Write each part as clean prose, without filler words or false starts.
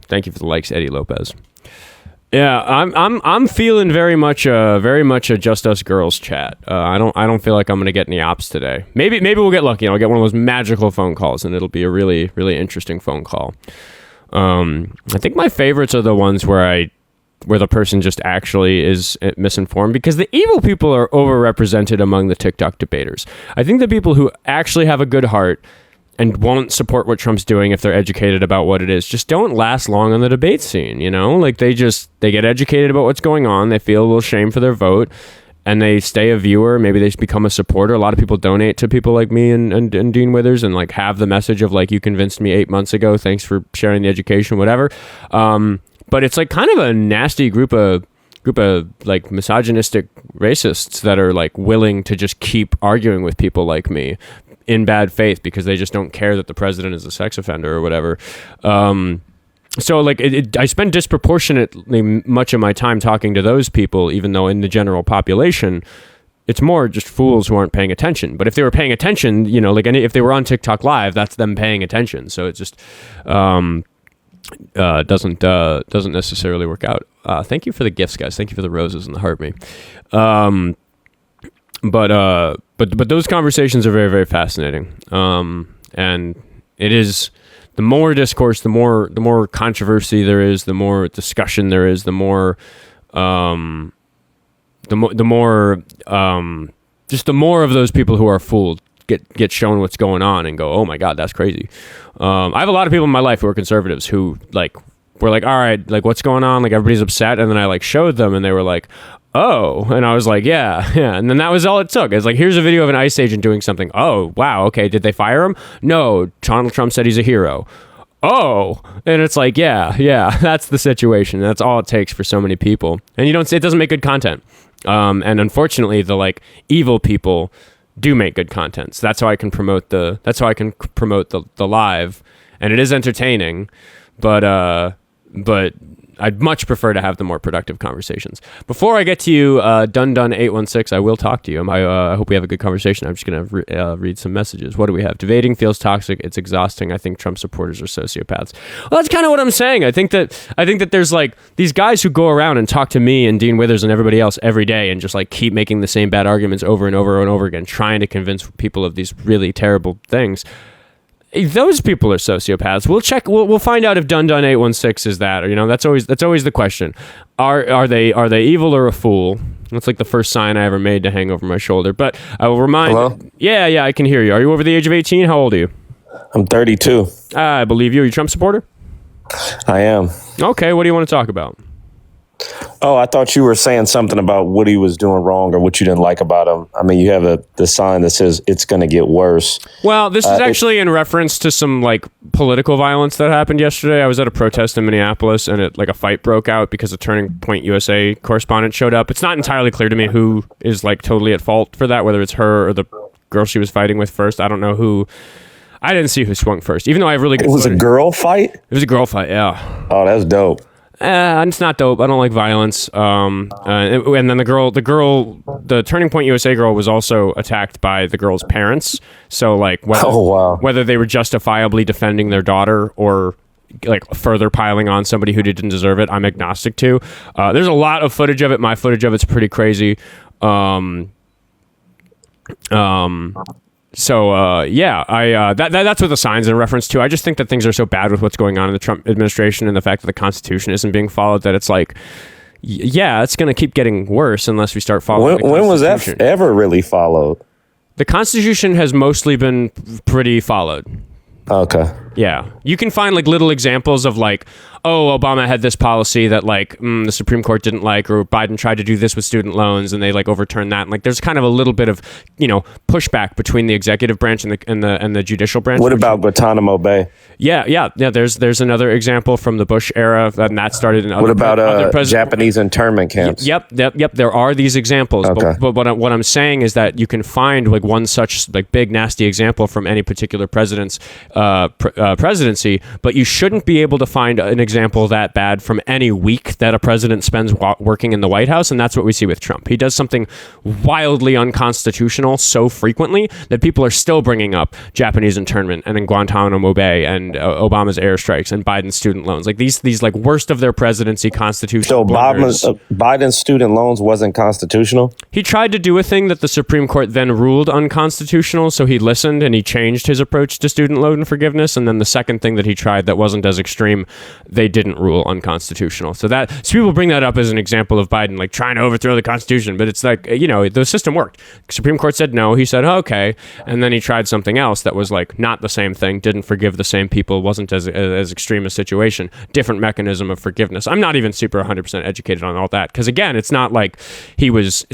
Thank you for the likes, Eddie Lopez. Yeah, I'm feeling very much a Just Us Girls chat. I don't feel like I'm gonna get any ops today. Maybe we'll get lucky and I'll get one of those magical phone calls and it'll be a really, really interesting phone call. I think my favorites are the ones where the person just actually is misinformed, because the evil people are overrepresented among the TikTok debaters. I think the people who actually have a good heart and won't support what Trump's doing if they're educated about what it is just don't last long on the debate scene, you know? Like they get educated about what's going on, they feel a little shame for their vote, and they stay a viewer. Maybe they become a supporter. A lot of people donate to people like me and Dean Withers and like have the message of like, you convinced me 8 months ago, thanks for sharing the education, whatever. But it's like kind of a nasty group of like misogynistic racists that are like willing to just keep arguing with people like me in bad faith because they just don't care that the president is a sex offender or whatever. So like I spend disproportionately much of my time talking to those people, even though in the general population, it's more just fools who aren't paying attention. But if they were paying attention, you know, like if they were on TikTok live, that's them paying attention. So it just doesn't necessarily work out. Thank you for the gifts, guys. Thank you for the roses and the heart me. But those conversations are very, very fascinating. And it is, the more discourse, the more controversy there is, the more discussion there is, the more just the more of those people who are fooled get shown what's going on and go, oh my God, that's crazy. I have a lot of people in my life who are conservatives who like were like, all right, like what's going on? Like everybody's upset. And then I like showed them and they were like, oh, and I was like, yeah. And then that was all it took. It's like, here's a video of an ICE agent doing something. Oh, wow. Okay. Did they fire him? No. Donald Trump said he's a hero. Oh, and it's like, yeah, that's the situation. That's all it takes for so many people. And it doesn't make good content. And unfortunately the like evil people do make good content. So that's how I can promote the live, and it is entertaining, but I'd much prefer to have the more productive conversations. Before I get to you, Dun816, I will talk to you. I hope we have a good conversation. I'm just going to read some messages. What do we have? Debating feels toxic. It's exhausting. I think Trump supporters are sociopaths. Well, that's kind of what I'm saying. I think that there's like these guys who go around and talk to me and Dean Withers and everybody else every day and just like keep making the same bad arguments over and over and over again, trying to convince people of these really terrible things. Those people are sociopaths. We'll find out if Dun816 is that, or, you know, that's always the question. Are they evil or a fool? That's like the first sign I ever made to hang over my shoulder. But I will remind. Hello? Yeah, I can hear you. Are you over the age of 18? How old are you? I'm 32. I believe you. Are you a Trump supporter? I am. Okay, what do you want to talk about? Oh, I thought you were saying something about what he was doing wrong or what you didn't like about him. I mean, you have the sign that says it's going to get worse. Well, this is actually in reference to some like political violence that happened yesterday. I was at a protest in Minneapolis and a fight broke out because a Turning Point USA correspondent showed up. It's not entirely clear to me who is like totally at fault for that, whether it's her or the girl she was fighting with first. I don't know who. I didn't see who swung first, even though I have really good. It was a girl fight? It was a girl fight, yeah. Oh, that's dope. It's not dope. I don't like violence. And then the Turning Point USA girl was also attacked by the girl's parents. So like, whether they were justifiably defending their daughter or like further piling on somebody who didn't deserve it, I'm agnostic to. There's a lot of footage of it. My footage of it's pretty crazy. That's what the sign's in reference to. I just think that things are so bad with what's going on in the Trump administration and the fact that the Constitution isn't being followed that it's like, it's going to keep getting worse unless we start following the Constitution. When was that ever really followed? The Constitution has mostly been pretty followed. Okay. Yeah. You can find like little examples of like, oh, Obama had this policy that like the Supreme Court didn't like, or Biden tried to do this with student loans and they like overturned that. And like there's kind of a little bit of, you know, pushback between the executive branch and the judicial branch. What about Guantanamo Bay? Yeah. There's another example from the Bush era, and that started in other. What about Japanese internment camps? Yep. There are these examples, okay. but what I'm saying is that you can find like one such like big nasty example from any particular president's presidency, but you shouldn't be able to find an example that bad from any week that a president spends working in the White House, and that's what we see with Trump. He does something wildly unconstitutional so frequently that people are still bringing up Japanese internment and in Guantanamo Bay and Obama's airstrikes and Biden's student loans, like these like worst of their presidency constitutional. So Biden's student loans wasn't constitutional? He tried to do a thing that the Supreme Court then ruled unconstitutional, so he listened and he changed his approach to student loan forgiveness, and then the second thing that he tried that wasn't as extreme, they didn't rule unconstitutional. So people bring that up as an example of Biden like trying to overthrow the Constitution, but it's like, the system worked. Supreme Court said no, he said, oh, okay, and then he tried something else that was like not the same thing, didn't forgive the same people, wasn't as extreme a situation, different mechanism of forgiveness. I'm not even super 100% educated on all that, because again, it's not like he was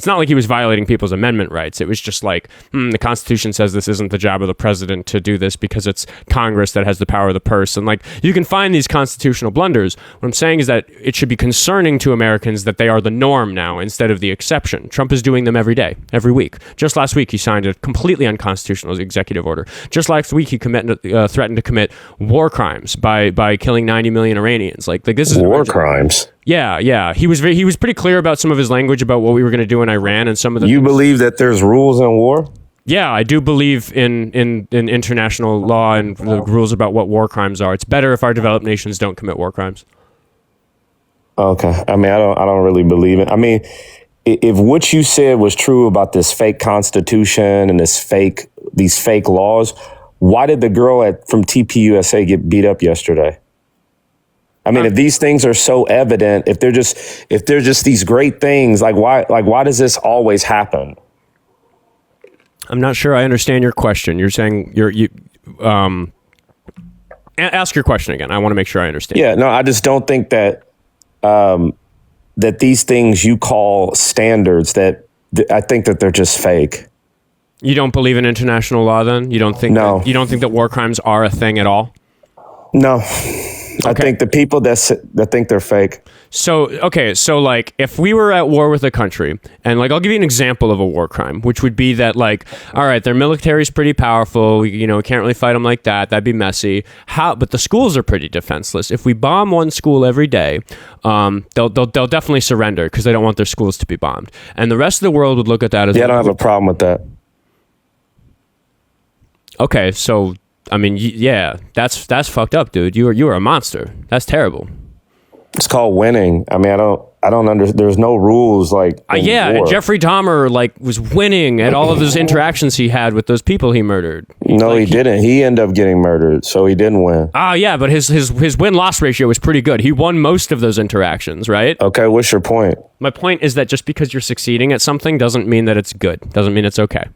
violating people's amendment rights. It was just like, the Constitution says this isn't the job of the president to do this because it's Congress that has the power of the purse. And like, you can find these constitutional blunders. What I'm saying is that it should be concerning to Americans that they are the norm now instead of the exception. Trump is doing them every day, every week. Just last week, he signed a completely unconstitutional executive order. Just last week, he threatened to commit war crimes by killing 90 million Iranians. Like this is war crimes. Yeah. He was pretty clear about some of his language about what we were going to do in Iran and some of the. You believe that there's rules in war? Yeah, I do believe in international law and the rules about what war crimes are. It's better if our developed nations don't commit war crimes. Okay. I mean, I don't really believe it. I mean, if what you said was true about this fake constitution and these fake laws, why did the girl from TPUSA get beat up yesterday? I mean, if these things are so evident, if they're just these great things, why does this always happen? I'm not sure I understand your question. You're saying ask your question again. I want to make sure I understand. Yeah, no, I just don't think that that these things you call standards, I think that they're just fake. You don't believe in international law then? You don't think you don't think that war crimes are a thing at all? No. Okay. I think the people that think they're fake. So like if we were at war with a country, and like I'll give you an example of a war crime, which would be that like, all right, their military is pretty powerful, we can't really fight them like that. That'd be messy. But the schools are pretty defenseless. If we bomb one school every day, they'll definitely surrender because they don't want their schools to be bombed. And the rest of the world would look at that as I don't have a problem with that. Okay, so I mean, yeah, that's fucked up, dude. You are a monster. That's terrible. It's called winning. I mean, I don't understand. There's no rules like war. Jeffrey Dahmer was winning at all of those interactions he had with those people he murdered. No, he didn't. He ended up getting murdered, so he didn't win. Yeah, but his win-loss ratio was pretty good. He won most of those interactions, right? Okay, what's your point? My point is that just because you're succeeding at something doesn't mean that it's good. Doesn't mean it's okay.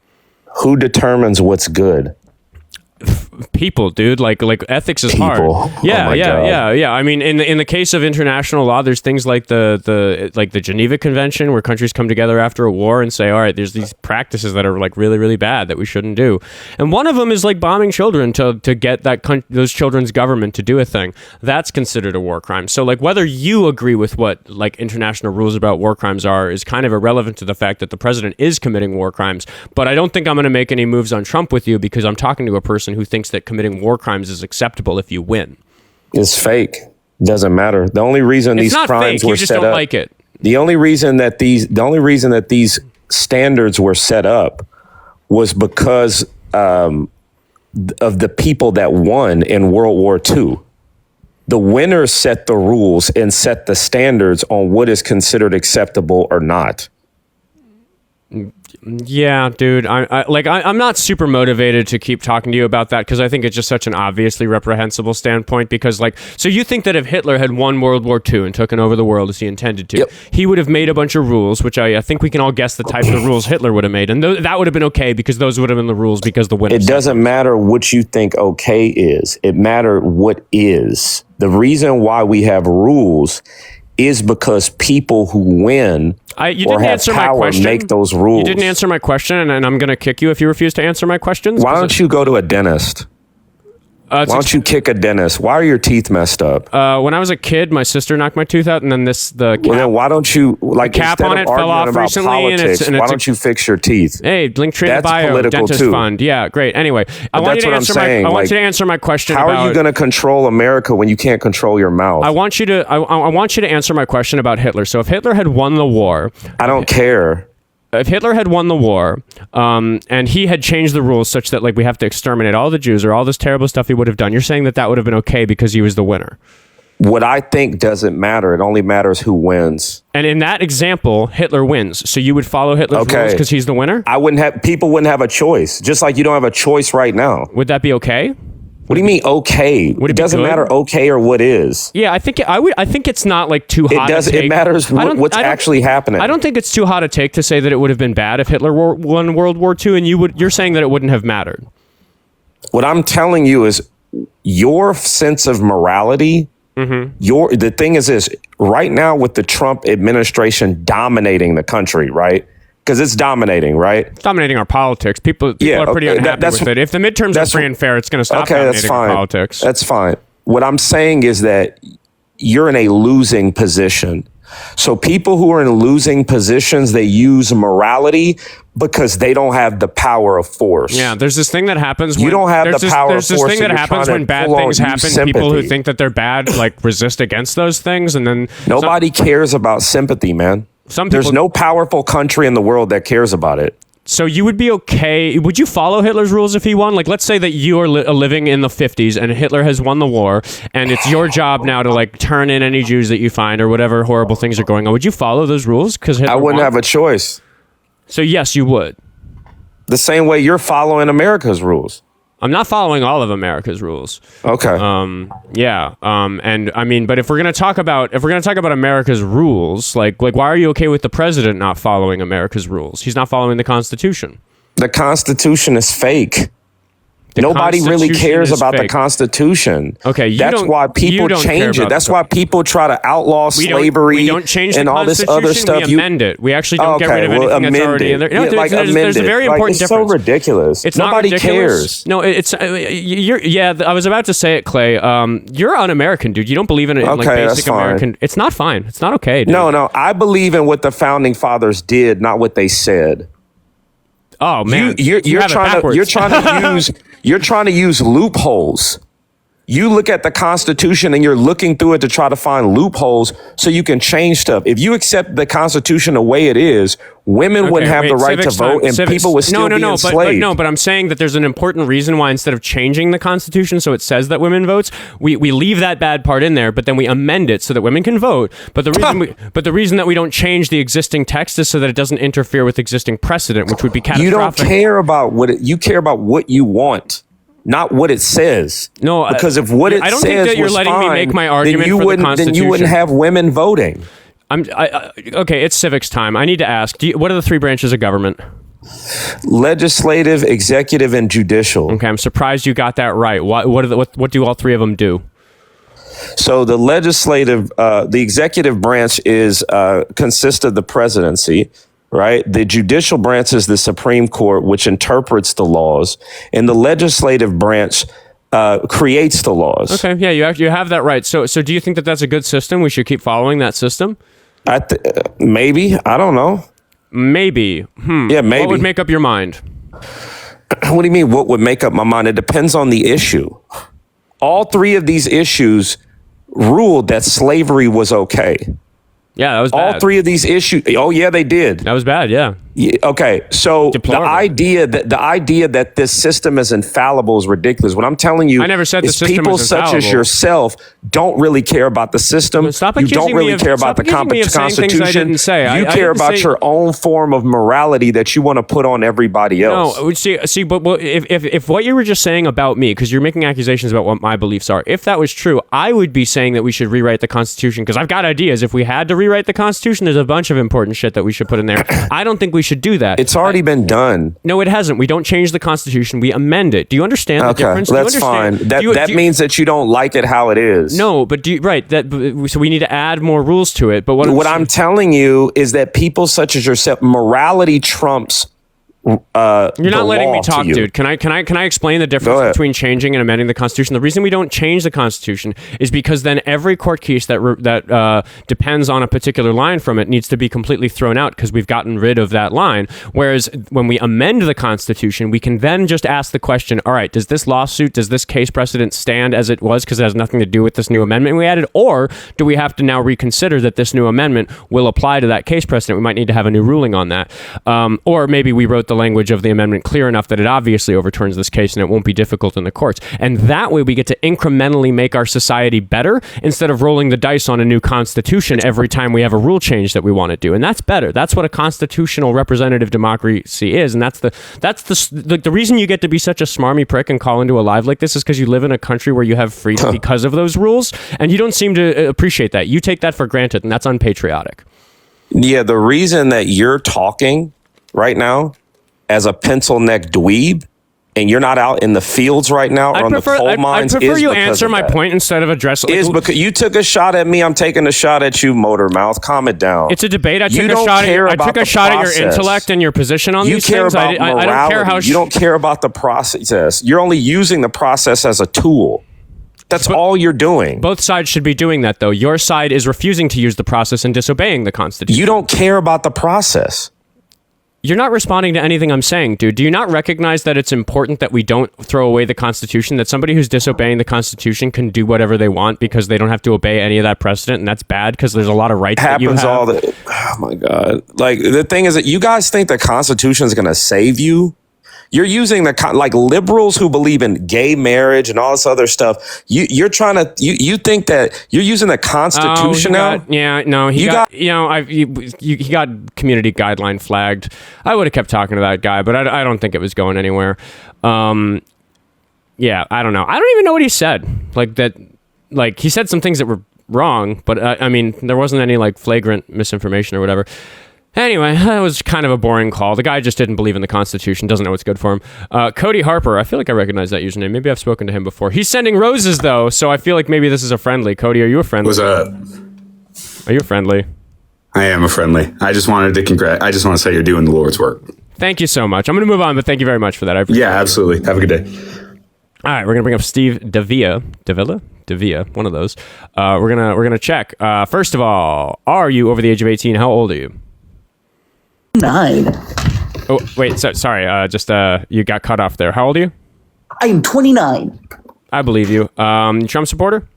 Who determines what's good? People, dude. Like ethics is hard. Yeah. I mean, in the case of international law, there's things like the Geneva Convention where countries come together after a war and say, all right, there's these practices that are like really, really bad that we shouldn't do. And one of them is like bombing children to get those children's government to do a thing. That's considered a war crime. So like whether you agree with what like international rules about war crimes are is kind of irrelevant to the fact that the president is committing war crimes. But I don't think I'm going to make any moves on Trump with you because I'm talking to a person who thinks that committing war crimes is acceptable if you win. It's fake. Doesn't matter. The only reason these crimes were set up, like it. The only reason that these standards were set up was because of the people that won in World War II. The winners set the rules and set the standards on what is considered acceptable or not. Yeah, dude. I'm not super motivated to keep talking to you about that because I think it's just such an obviously reprehensible standpoint. Because so you think that if Hitler had won World War II and taken over the world as he intended to, he would have made a bunch of rules, which I think we can all guess the types of rules Hitler would have made, and that would have been okay because those would have been the rules because the winners. It doesn't matter what you think okay is. It matters what is. The reason why we have rules is because people who win you didn't answer my question. Make those rules. You didn't answer my question, and I'm going to kick you if you refuse to answer my questions. Why don't you go to a dentist? Why don't you kick a dentist? Why are your teeth messed up? When I was a kid, my sister knocked my tooth out, and then the cap, well, then why don't you cap on it fell off recently, politics, and why don't you fix your teeth? Hey, link tree in the bio, political dentist too. fund. Yeah, great. Anyway, I want you to answer my question. How are you going to control America when you can't control your mouth? I want you to answer my question about Hitler. So if Hitler had won the war, I don't care. If Hitler had won the war, and he had changed the rules such that like we have to exterminate all the Jews or all this terrible stuff he would have done, you're saying that would have been okay because he was the winner. What I think doesn't matter. It only matters who wins. And in that example, Hitler wins. So you would follow Hitler's rules because he's the winner? People wouldn't have a choice. Just like you don't have a choice right now. Would that be okay? What do you mean okay? It doesn't matter okay or what is. Yeah, I think it's not like too hot. It matters what's actually happening. I don't think it's too hot a take to say that it would have been bad if Hitler won World War II, and you're saying that it wouldn't have mattered. What I'm telling you is your sense of morality. Mm-hmm. The thing is this right now with the Trump administration dominating the country, right? Because it's dominating, right? It's dominating our politics. People are pretty unhappy with it. If the midterms are free and fair, it's going to stop dominating our politics. That's fine. What I'm saying is that you're in a losing position. So people who are in losing positions, they use morality because they don't have the power of force. Yeah, there's this thing that happens when... You don't have the power of force. There's this thing that happens when bad things happen. People who think that they're bad, like, resist against those things, and then... Nobody cares about sympathy, man. There's no powerful country in the world that cares about it. So you would be okay? Would you follow Hitler's rules if he won? Like, let's say that you are living in the 50s and Hitler has won the war, and it's your job now to like turn in any Jews that you find or whatever horrible things are going on. Would you follow those rules? Because I wouldn't have a choice. So yes, you would. The same way you're following America's rules. I'm not following all of America's rules. Okay. Yeah. And I mean, but if we're gonna talk about America's rules, like why are you okay with the president not following America's rules? He's not following the Constitution. The Constitution is fake. Nobody really cares about the Constitution. Okay, that's why people change it. That's why people try to outlaw slavery. We don't change and the all this other stuff. We amend it. We actually don't get rid of anything that's already in there. No, there's a very important difference. It's so ridiculous. It's Nobody not ridiculous. cares. No, it's I was about to say it, Clay. You're un-American, dude. You don't believe in it. Like basic American. It's not fine. It's not okay, dude. No. I believe in what the founding fathers did, not what they said. Oh man, you're trying to use loopholes. You look at the Constitution and you're looking through it to try to find loopholes so you can change stuff. If you accept the Constitution the way it is, women wouldn't have the right to vote and people would still be enslaved. But I'm saying that there's an important reason why instead of changing the Constitution so it says that women votes, we leave that bad part in there, but then we amend it so that women can vote. But the reason that we don't change the existing text is so that it doesn't interfere with existing precedent, which would be catastrophic. You don't care about you care about what you want. Not what it says. No, because if what it says I don't think that you're letting me make my argument for the Constitution. Then you wouldn't have women voting. Okay, it's civics time. I need to ask, what are the three branches of government? Legislative, executive, and judicial. Okay, I'm surprised you got that right. What do all three of them do? So the the executive branch consists of the presidency. Right? The judicial branch is the Supreme Court, which interprets the laws, and the legislative branch creates the laws. Okay, yeah, you have that right. So do you think that that's a good system? We should keep following that system? Maybe. I don't know. Maybe. Yeah, maybe. What would make up your mind? What do you mean, what would make up my mind? It depends on the issue. All three of these issues ruled that slavery was okay. Yeah, that was bad. All three of these issues. Oh, yeah, they did. That was bad. Yeah. Okay, so Deplorable. the idea that this system is infallible is ridiculous. What I'm telling you, I never said the is system people is such infallible. as yourself don't really care about the system. Stop you accusing don't really me of, care about the stop accusing me of saying things I Constitution. didn't say. You care about your own form of morality that you want to put on everybody else. No, see, but if what you were just saying about me, because you're making accusations about what my beliefs are, if that was true, I would be saying that we should rewrite the Constitution because I've got ideas. If we had to rewrite the Constitution, there's a bunch of important shit that we should put in there. I don't think we should do that. It's already been done. No, it hasn't. We don't change the Constitution. We amend it. Do you understand the difference? That's fine. That means that you don't like it how it is. No, but so we need to add more rules to it. But what I'm telling you is that people such as yourself, morality trumps You're not letting me talk, you. dude. Can I explain the difference between changing and amending the Constitution? The reason we don't change the Constitution is because then every court case that depends on a particular line from it needs to be completely thrown out because we've gotten rid of that line. Whereas when we amend the Constitution, we can then just ask the question, all right, does this lawsuit, does this case precedent stand as it was because it has nothing to do with this new amendment we added? Or do we have to now reconsider that this new amendment will apply to that case precedent? We might need to have a new ruling on that. Or maybe we wrote the language of the amendment clear enough that it obviously overturns this case and it won't be difficult in the courts. And that way we get to incrementally make our society better instead of rolling the dice on a new constitution every time we have a rule change that we want to do. And that's better. That's what a constitutional representative democracy is. And that's the reason you get to be such a smarmy prick and call into a live like this is because you live in a country where you have freedom because of those rules. And you don't seem to appreciate that. You take that for granted, and that's unpatriotic. Yeah, the reason that you're talking right now as a pencil neck dweeb and you're not out in the fields right now or on the coal mines, I prefer you answer my point instead of address. Is because you took a shot at me, I'm taking a shot at you, motor mouth. Calm it down. It's a debate. I took a shot at your intellect and your position on these things. I don't care how you don't care about the process. You're only using the process as a tool. That's all you're doing. Both sides should be doing that, though. Your side is refusing to use the process and disobeying the Constitution. You don't care about the process. You're not responding to anything I'm saying, dude. Do you not recognize that it's important that we don't throw away the Constitution, that somebody who's disobeying the Constitution can do whatever they want because they don't have to obey any of that precedent, and that's bad because there's a lot of rights that you have? Oh, my God. Like, the thing is that you guys think the Constitution is going to save you? You're using like liberals who believe in gay marriage and all this other stuff. You're trying to you think that you're using the Constitution now? He got community guideline flagged. I would have kept talking to that guy, but I don't think it was going anywhere. Yeah, I don't know. I don't even know what he said. Like he said some things that were wrong, but I mean, there wasn't any like flagrant misinformation or whatever. Anyway, that was kind of a boring call. The guy just didn't believe in the Constitution, doesn't know what's good for him. Cody Harper, I feel like I recognize that username. Maybe I've spoken to him before. He's sending roses, though, so I feel like maybe this is a friendly. Cody, are you a friendly? What's up? Are you a friendly? I am a friendly. I just wanted to I just want to say you're doing the Lord's work. Thank you so much. I'm going to move on, but thank you very much for that. Yeah, absolutely. Have a good day. All right, we're going to bring up Steve Davia, one of those. We're gonna check. First of all, are you over the age of 18? How old are you? 9. Oh, wait, sorry. You got cut off there. How old are you? I am 29. I believe you. Trump supporter?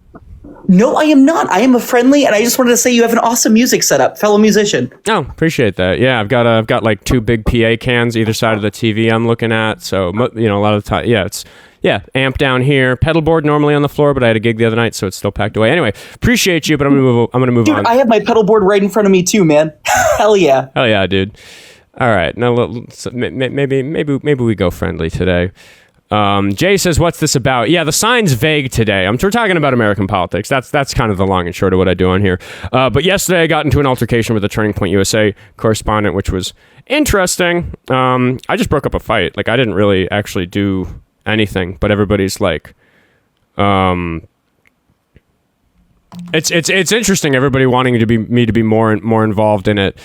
No, I am not. I am a friendly, and I just wanted to say you have an awesome music setup, fellow musician. Oh, appreciate that. Yeah, I've got like 2 big PA cans either side of the TV I'm looking at. So, a lot of the time, amp down here, pedal board normally on the floor, but I had a gig the other night, so it's still packed away. Anyway, appreciate you, but I'm gonna move on. I have my pedal board right in front of me too, man. Hell yeah. Hell yeah, dude. All right, now maybe we go friendly today. Jay says, "What's this about?" Yeah, the sign's vague today. We're talking about American politics. That's kind of the long and short of what I do on here. But yesterday I got into an altercation with the Turning Point USA correspondent, which was interesting. I just broke up a fight. Like I didn't really actually do anything, but everybody's like, it's interesting. Everybody wanting me to be more involved in it.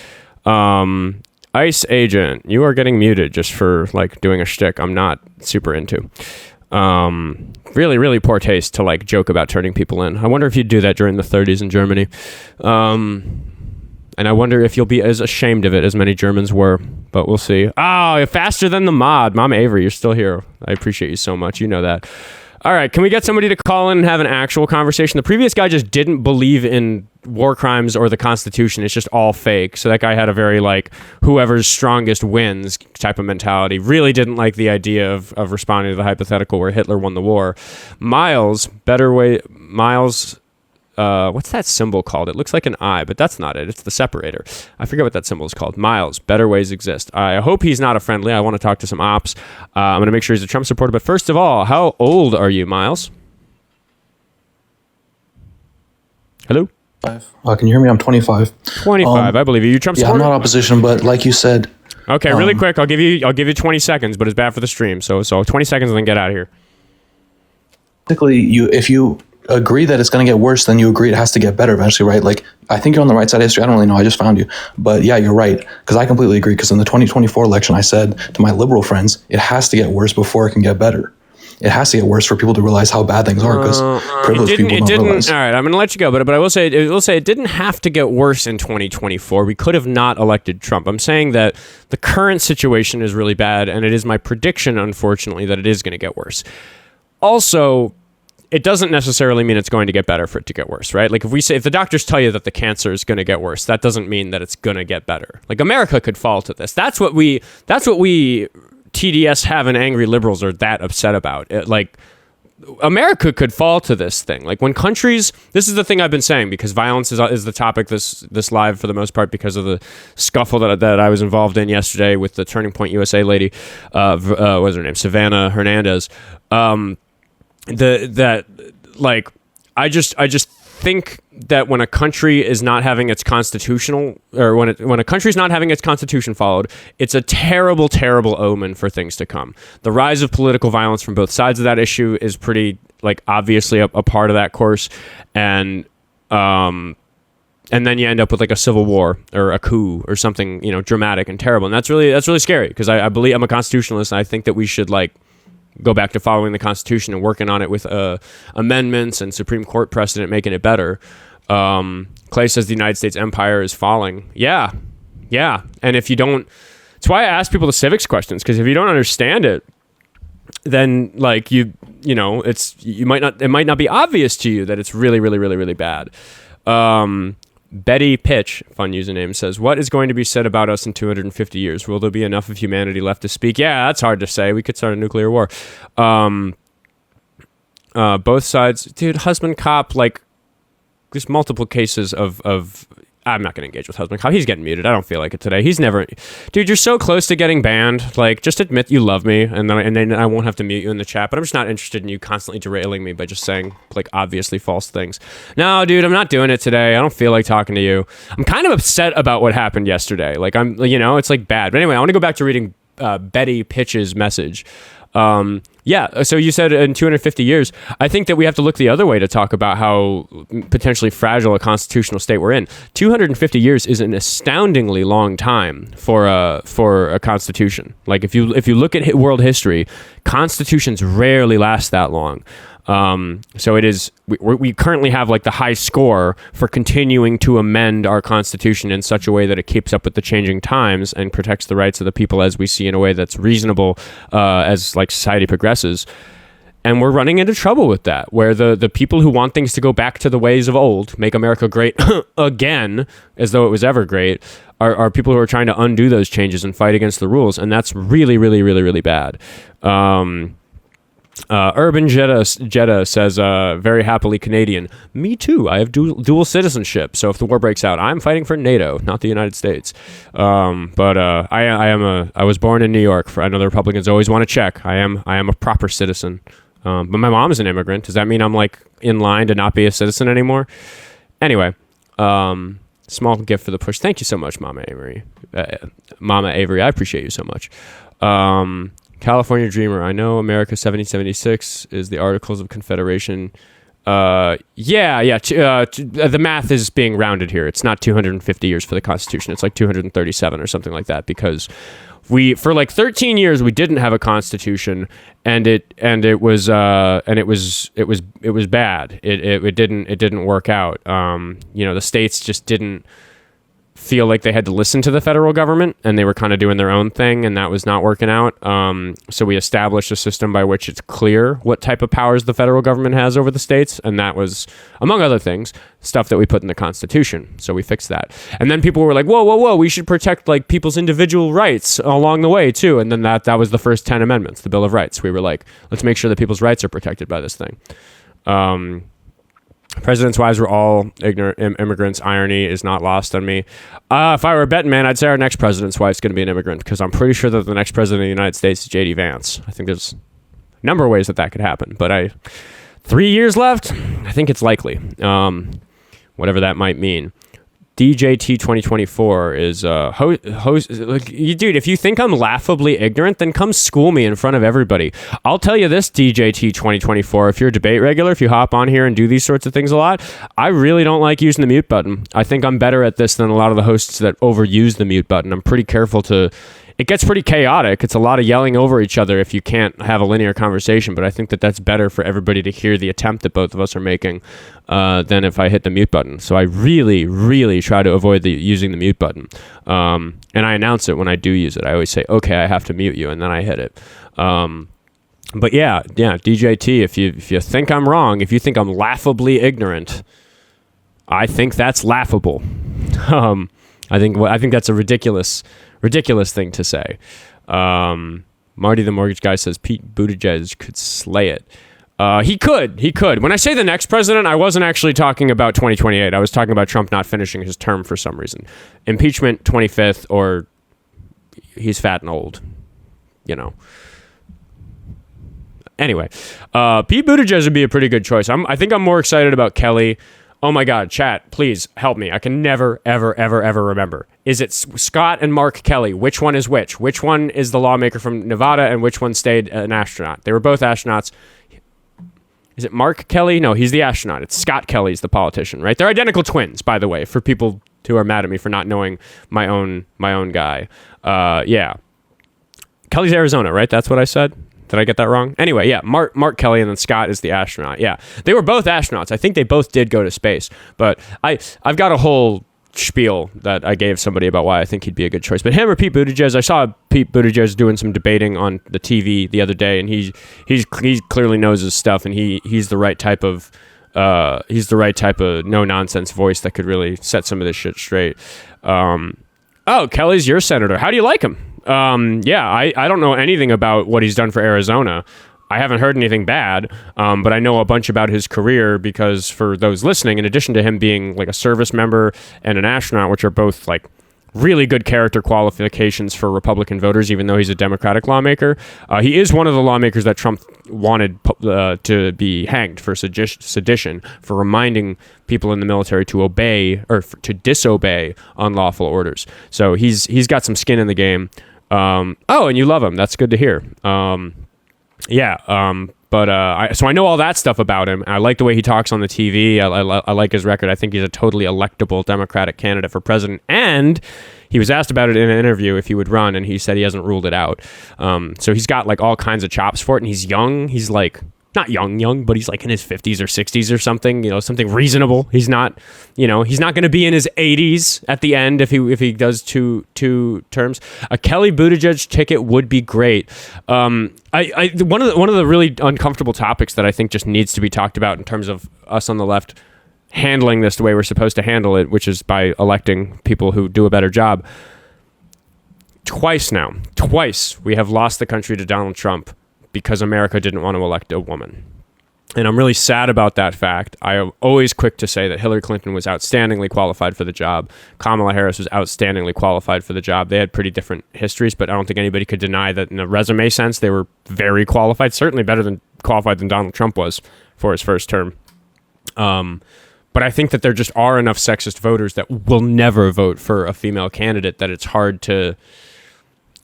ICE agent, you are getting muted just for like doing a shtick I'm not super into. Really, really poor taste to like joke about turning people in. I wonder if you'd do that during the 30s in Germany. And I wonder if you'll be as ashamed of it as many Germans were, but we'll see. Oh, faster than the mod. Mama Avery, you're still here. I appreciate you so much. You know that. All right, can we get somebody to call in and have an actual conversation? The previous guy just didn't believe in war crimes or the Constitution. It's just all fake. So that guy had a very like whoever's strongest wins type of mentality. Really didn't like the idea of responding to the hypothetical where Hitler won the war. Miles, what's that symbol called? It looks like an I, but that's not it. It's the separator. I forget what that symbol is called. Miles, better ways exist. I hope he's not a friendly. I want to talk to some ops. I'm going to make sure he's a Trump supporter. But first of all, how old are you, Miles? Hello? Can you hear me? I'm 25. 25, I believe you. You Trump supporter? Yeah, I'm not opposition, but like you said. Okay, really quick. I'll give you 20 seconds, but it's bad for the stream. So 20 seconds and then get out of here. Basically, if you agree that it's going to get worse, then you agree it has to get better eventually, right? Like, I think you're on the right side of history. I don't really know. I just found you. But yeah, you're right. Because I completely agree. Because in the 2024 election, I said to my liberal friends, it has to get worse before it can get better. It has to get worse for people to realize how bad things are, because privileged people don't realize. All right, I'm going to let you go, but I will say it didn't have to get worse in 2024. We could have not elected Trump. I'm saying that the current situation is really bad, and it is my prediction, unfortunately, that it is going to get worse. Also, it doesn't necessarily mean it's going to get better for it to get worse, right? Like if the doctors tell you that the cancer is going to get worse, that doesn't mean that it's going to get better. Like America could fall to this. That's what we TDS having angry liberals are that upset about. Like America could fall to this thing. Like when countries, this is the thing I've been saying, because violence is the topic this live for the most part because of the scuffle that I was involved in yesterday with the Turning Point USA lady, what was her name? Savannah Hernandez. I just think that when a country is not having its constitution followed, it's a terrible, terrible omen for things to come. The rise of political violence from both sides of that issue is pretty, like, obviously a part of that course, and then you end up with like a civil war or a coup or something, dramatic and terrible, and that's really scary, because I believe, I'm a constitutionalist, and I think that we should go back to following the Constitution and working on it with amendments and Supreme Court precedent, making it better. Clay says the United States empire is falling. Yeah. And if you don't, it's why I ask people the civics questions, because if you don't understand it, then it might not be obvious to you that it's really, really, really, really bad. Betty Pitch, fun username, says, what is going to be said about us in 250 years? Will there be enough of humanity left to speak? Yeah, that's hard to say. We could start a nuclear war. Both sides, dude, husband cop, there's multiple cases of I'm not going to engage with husband cop. He's getting muted. I don't feel like it today. He's never, dude, you're so close to getting banned. Just admit you love me, and then I won't have to mute you in the chat. But I'm just not interested in you constantly derailing me by just saying obviously false things. No, dude, I'm not doing it today. I don't feel like talking to you. I'm kind of upset about what happened yesterday. It's bad. But anyway, I want to go back to reading Betty Pitch's message. Yeah, so you said in 250 years, I think that we have to look the other way to talk about how potentially fragile a constitutional state we're in. 250 years is an astoundingly long time for a constitution. If you look at world history, constitutions rarely last that long. So it is, we currently have the high score for continuing to amend our constitution in such a way that it keeps up with the changing times and protects the rights of the people as we see in a way that's reasonable as society progresses. And we're running into trouble with that, where the people who want things to go back to the ways of old, make America great again, as though it was ever great, are people who are trying to undo those changes and fight against the rules. And that's really, really, really, really bad. Urban Jetta says, very happily Canadian. Me too. I have dual citizenship. So if the war breaks out, I'm fighting for NATO, not the United States. I was born in New York. I know the Republicans always want to check. I am a proper citizen. But my mom is an immigrant. Does that mean I'm in line to not be a citizen anymore? Anyway, small gift for the push. Thank you so much, Mama Avery. I appreciate you so much. California Dreamer. I know America 1776 is the Articles of Confederation. The math is being rounded here. It's not 250 years for the Constitution. It's 237 or something like that, because for 13 years we didn't have a constitution, and it was bad. It didn't work out. The states just didn't feel like they had to listen to the federal government, and they were kind of doing their own thing, and that was not working out. So we established a system by which it's clear what type of powers the federal government has over the states, and that was, among other things, stuff that we put in the Constitution. So we fixed that. And then people were like, whoa, we should protect people's individual rights along the way too. And then that was the first 10 amendments, the Bill of Rights. We were like, let's make sure that people's rights are protected by this thing. President's wives were all ignorant immigrants. Irony is not lost on me. If I were a betting man, I'd say our next president's wife's going to be an immigrant, because I'm pretty sure that the next president of the United States is J.D. Vance. I think there's a number of ways that could happen, but 3 years left, I think it's likely, whatever that might mean. DJT 2024 is host. Dude, if you think I'm laughably ignorant, then come school me in front of everybody. I'll tell you this, DJT 2024, if you're a debate regular, if you hop on here and do these sorts of things a lot, I really don't like using the mute button. I think I'm better at this than a lot of the hosts that overuse the mute button. I'm pretty careful to... It gets pretty chaotic. It's a lot of yelling over each other if you can't have a linear conversation, but I think that that's better for everybody to hear the attempt that both of us are making than if I hit the mute button. So I really, really try to avoid using the mute button. And I announce it when I do use it. I always say, okay, I have to mute you, and then I hit it. But yeah, DJT, if you think I'm wrong, if you think I'm laughably ignorant, I think that's laughable. I think that's a ridiculous thing to say. Marty the Mortgage Guy says Pete Buttigieg could slay it. He could. When I say the next president, I wasn't actually talking about 2028. I was talking about Trump not finishing his term for some reason. Impeachment 25th, or he's fat and old, Anyway, Pete Buttigieg would be a pretty good choice. I think I'm more excited about Kelly. Oh my God, chat, please help me. I can never, ever, ever, ever remember. Is it Scott and Mark Kelly? Which one is which? Which one is the lawmaker from Nevada and which one stayed an astronaut? They were both astronauts. Is it Mark Kelly? No, he's the astronaut. It's Scott Kelly's the politician, right? They're identical twins, by the way, for people who are mad at me for not knowing my own guy. Yeah. Kelly's Arizona, right? That's what I said. Did I get that wrong? Anyway, yeah, Mark Kelly and then Scott is the astronaut. Yeah, they were both astronauts. I think they both did go to space. But I've got a whole spiel that I gave somebody about why I think he'd be a good choice. But him or Pete Buttigieg, I saw Pete Buttigieg doing some debating on the TV the other day, and he clearly knows his stuff, and he's the right type of no nonsense voice that could really set some of this shit straight. Kelly's your senator. How do you like him? I don't know anything about what he's done for Arizona. I haven't heard anything bad, but I know a bunch about his career because for those listening, in addition to him being like a service member and an astronaut, which are both like really good character qualifications for Republican voters, even though he's a Democratic lawmaker, he is one of the lawmakers that Trump wanted to be hanged for sedition, for reminding people in the military to obey or to disobey unlawful orders. So he's got some skin in the game. And you love him. That's good to hear. So I know all that stuff about him. I like the way he talks on the TV. I like his record. I think he's a totally electable Democratic candidate for president. And he was asked about it in an interview if he would run, and he said he hasn't ruled it out. So he's got like all kinds of chops for it, and he's young. He's like not young, but he's like in his 50s or 60s or something, something reasonable. He's not going to be in his 80s at the end if he does two terms. A Kelly Buttigieg ticket would be great. One of the really uncomfortable topics that I think just needs to be talked about in terms of us on the left handling this the way we're supposed to handle it, which is by electing people who do a better job. Twice we have lost the country to Donald Trump because America didn't want to elect a woman. And I'm really sad about that fact. I am always quick to say that Hillary Clinton was outstandingly qualified for the job. Kamala Harris was outstandingly qualified for the job. They had pretty different histories, but I don't think anybody could deny that in a resume sense, they were very qualified, certainly better than qualified than Donald Trump was for his first term. But I think that there just are enough sexist voters that will never vote for a female candidate that it's hard to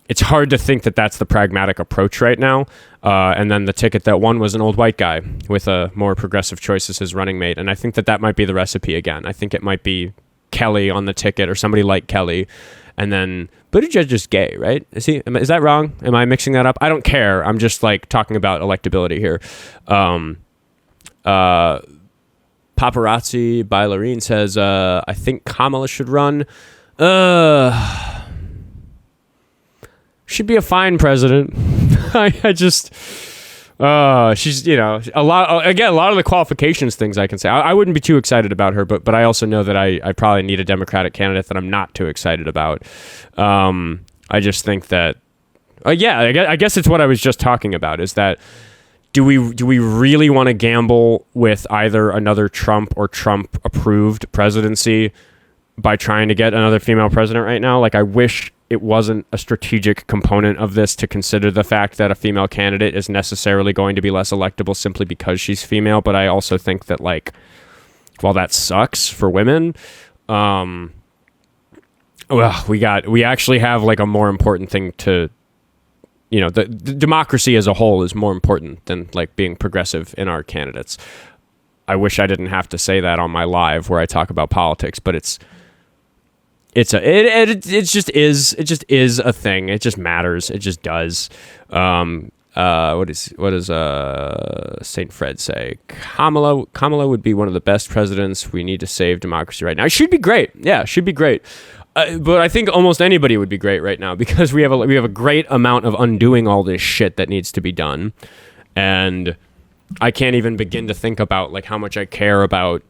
think that that's the pragmatic approach right now. And then the ticket that won was an old white guy with a more progressive choice as his running mate. And I think that might be the recipe again. I think it might be Kelly on the ticket or somebody like Kelly. And then Buttigieg is gay, right? Is that wrong? Am I mixing that up? I don't care. I'm just like talking about electability here. Paparazzi by Lorene says, I think Kamala should run. Should be a fine president. She's, a lot of the qualifications things I can say. I wouldn't be too excited about her, but I also know that I probably need a Democratic candidate that I'm not too excited about. I just think that, I guess it's what I was just talking about, is that do we really want to gamble with either another Trump or Trump approved presidency by trying to get another female president right now? Like, I wish it wasn't a strategic component of this to consider the fact that a female candidate is necessarily going to be less electable simply because she's female. But I also think that, like, while that sucks for women, well, we actually have like a more important thing to, the democracy as a whole is more important than like being progressive in our candidates. I wish I didn't have to say that on my live where I talk about politics, but it just is a thing. It just matters. It just does. What does Saint Fred say? Kamala would be one of the best presidents. We need to save democracy right now. She'd be great. Yeah, she'd be great. But I think almost anybody would be great right now because we have a great amount of undoing all this shit that needs to be done, and I can't even begin to think about like how much I care about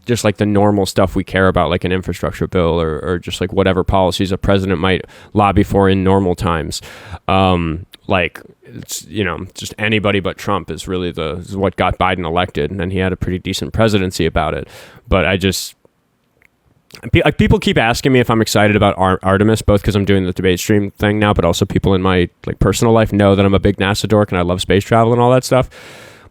just like the normal stuff we care about, like an infrastructure bill or just like whatever policies a president might lobby for in normal times. Like it's, just anybody but Trump is really is what got Biden elected, and he had a pretty decent presidency about it. But people keep asking me if I'm excited about Artemis, both because I'm doing the debate stream thing now, but also people in my like personal life know that I'm a big NASA dork and I love space travel and all that stuff.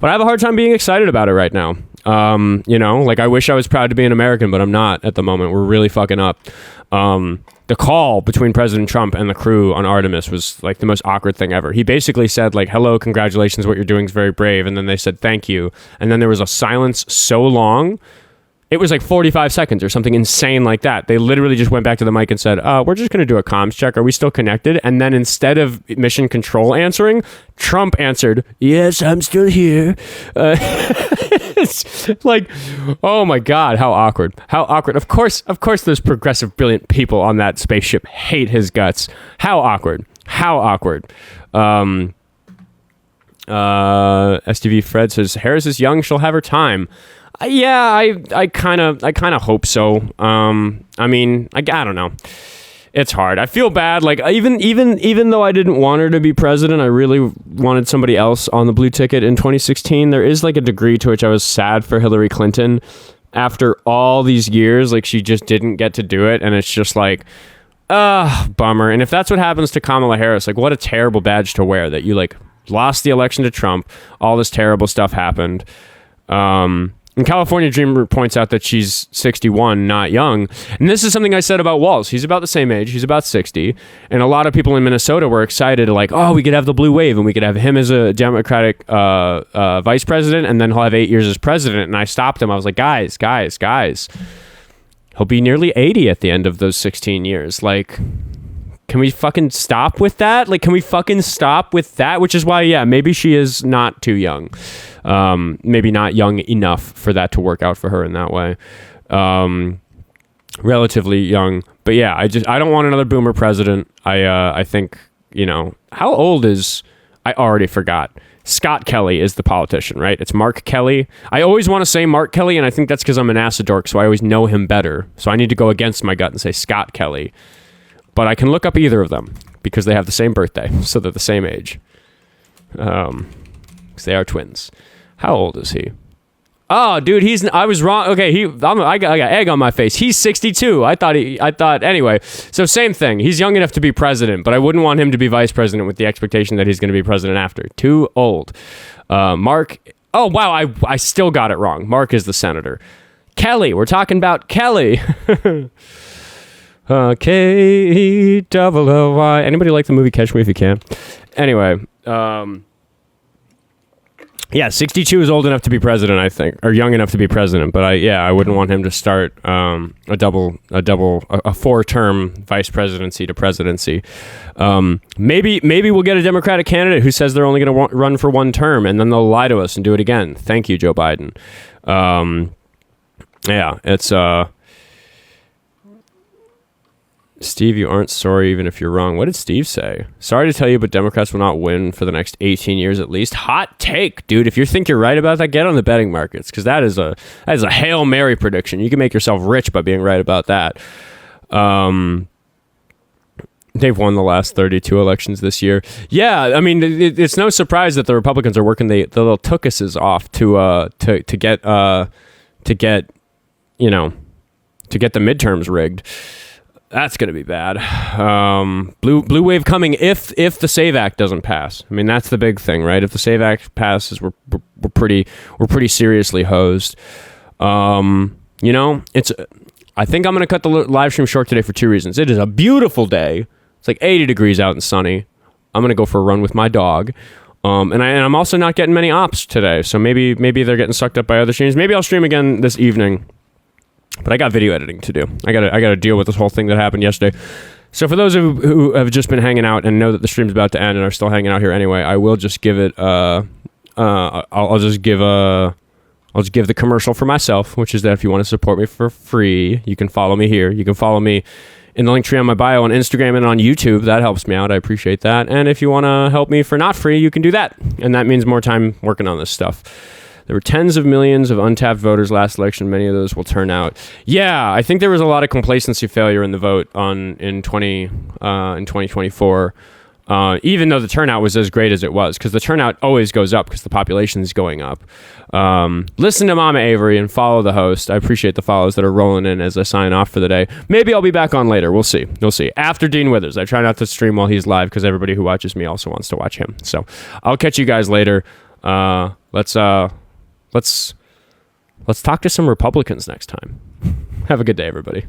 But I have a hard time being excited about it right now. Like I wish I was proud to be an American, but I'm not at the moment. We're really fucking up. The call between President Trump and the crew on Artemis was like the most awkward thing ever. He basically said like, hello, congratulations, what you're doing is very brave. And then they said, thank you. And then there was a silence so long, it was like 45 seconds or something insane like that. They literally just went back to the mic and said, we're just going to do a comms check. Are we still connected? And then instead of mission control answering, Trump answered, yes, I'm still here. It's like, oh my God, how awkward. How awkward. Of course, those progressive, brilliant people on that spaceship hate his guts. How awkward. How awkward. STV Fred says, Harris is young. She'll have her time. Yeah, I kind of hope so. I mean, I don't know. It's hard. I feel bad. Like even though I didn't want her to be president, I really wanted somebody else on the blue ticket in 2016. There is like a degree to which I was sad for Hillary Clinton after all these years. Like she just didn't get to do it, and it's just like, bummer. And if that's what happens to Kamala Harris, like what a terrible badge to wear that you like lost the election to Trump. All this terrible stuff happened. And California Dreamer points out that she's 61, not young. And this is something I said about Walz. He's about the same age. He's about 60. And a lot of people in Minnesota were excited, like, oh, we could have the blue wave and we could have him as a Democratic vice president, and then he'll have 8 years as president. And I stopped him. I was like, guys. He'll be nearly 80 at the end of those 16 years. Like, can we fucking stop with that? Like, can we fucking stop with that? Which is why, yeah, maybe she is not too young. Maybe not young enough for that to work out for her in that way. Relatively young. But yeah, I don't want another boomer president. I think, how old is, I already forgot. Scott Kelly is the politician, right? It's Mark Kelly. I always want to say Mark Kelly, and I think that's because I'm an acid dork, so I always know him better. So I need to go against my gut and say Scott Kelly. But I can look up either of them because they have the same birthday, so they're the same age. Because they are twins. How old is he? Oh, dude, I was wrong. Okay, I got egg on my face. He's 62. I thought anyway. So same thing. He's young enough to be president, but I wouldn't want him to be vice president with the expectation that he's going to be president after. Too old. Mark. Oh wow, I still got it wrong. Mark is the senator. Kelly. We're talking about Kelly. K-E-double-O-Y. Anybody like the movie Catch Me If You Can? Anyway, yeah, 62 is old enough to be president, I think, or young enough to be president. But I wouldn't want him to start a four-term vice presidency to presidency. Maybe we'll get a Democratic candidate who says they're only going to run for one term, and then they'll lie to us and do it again. Thank you, Joe Biden. Yeah, it's Steve, you aren't sorry even if you're wrong. What did Steve say? Sorry to tell you, but Democrats will not win for the next 18 years at least. Hot take, dude. If you think you're right about that, get on the betting markets, because that is a Hail Mary prediction. You can make yourself rich by being right about that. They've won the last 32 elections this year. Yeah, I mean, it's no surprise that the Republicans are working the little tookuses off to get the midterms rigged. That's going to be bad. Blue wave coming if the SAVE Act doesn't pass. I mean, that's the big thing, right? If the SAVE Act passes, we're pretty seriously hosed. It's I think I'm going to cut the live stream short today for 2 reasons. It is a beautiful day. It's like 80 degrees out and sunny. I'm going to go for a run with my dog. And I'm also not getting many ops today. So maybe they're getting sucked up by other streams. Maybe I'll stream again this evening. But I got video editing to do. I gotta deal with this whole thing that happened yesterday. So for those who have just been hanging out and know that the stream's about to end and are still hanging out here anyway, I will just give it I'll just give the commercial for myself, which is that if you want to support me for free, you can follow me here. You can follow me in the link tree on my bio on Instagram and on YouTube. That helps me out. I appreciate that. And if you want to help me for not free, you can do that. And that means more time working on this stuff. There were tens of millions of untapped voters last election. Many of those will turn out. Yeah, I think there was a lot of complacency failure in the vote in 2024. Even though the turnout was as great as it was, because the turnout always goes up because the population is going up. Listen to Mama Avery and follow the host. I appreciate the follows that are rolling in as I sign off for the day. Maybe I'll be back on later. We'll see. After Dean Withers. I try not to stream while he's live because everybody who watches me also wants to watch him. So I'll catch you guys later. Let's talk to some Republicans next time. Have a good day, everybody.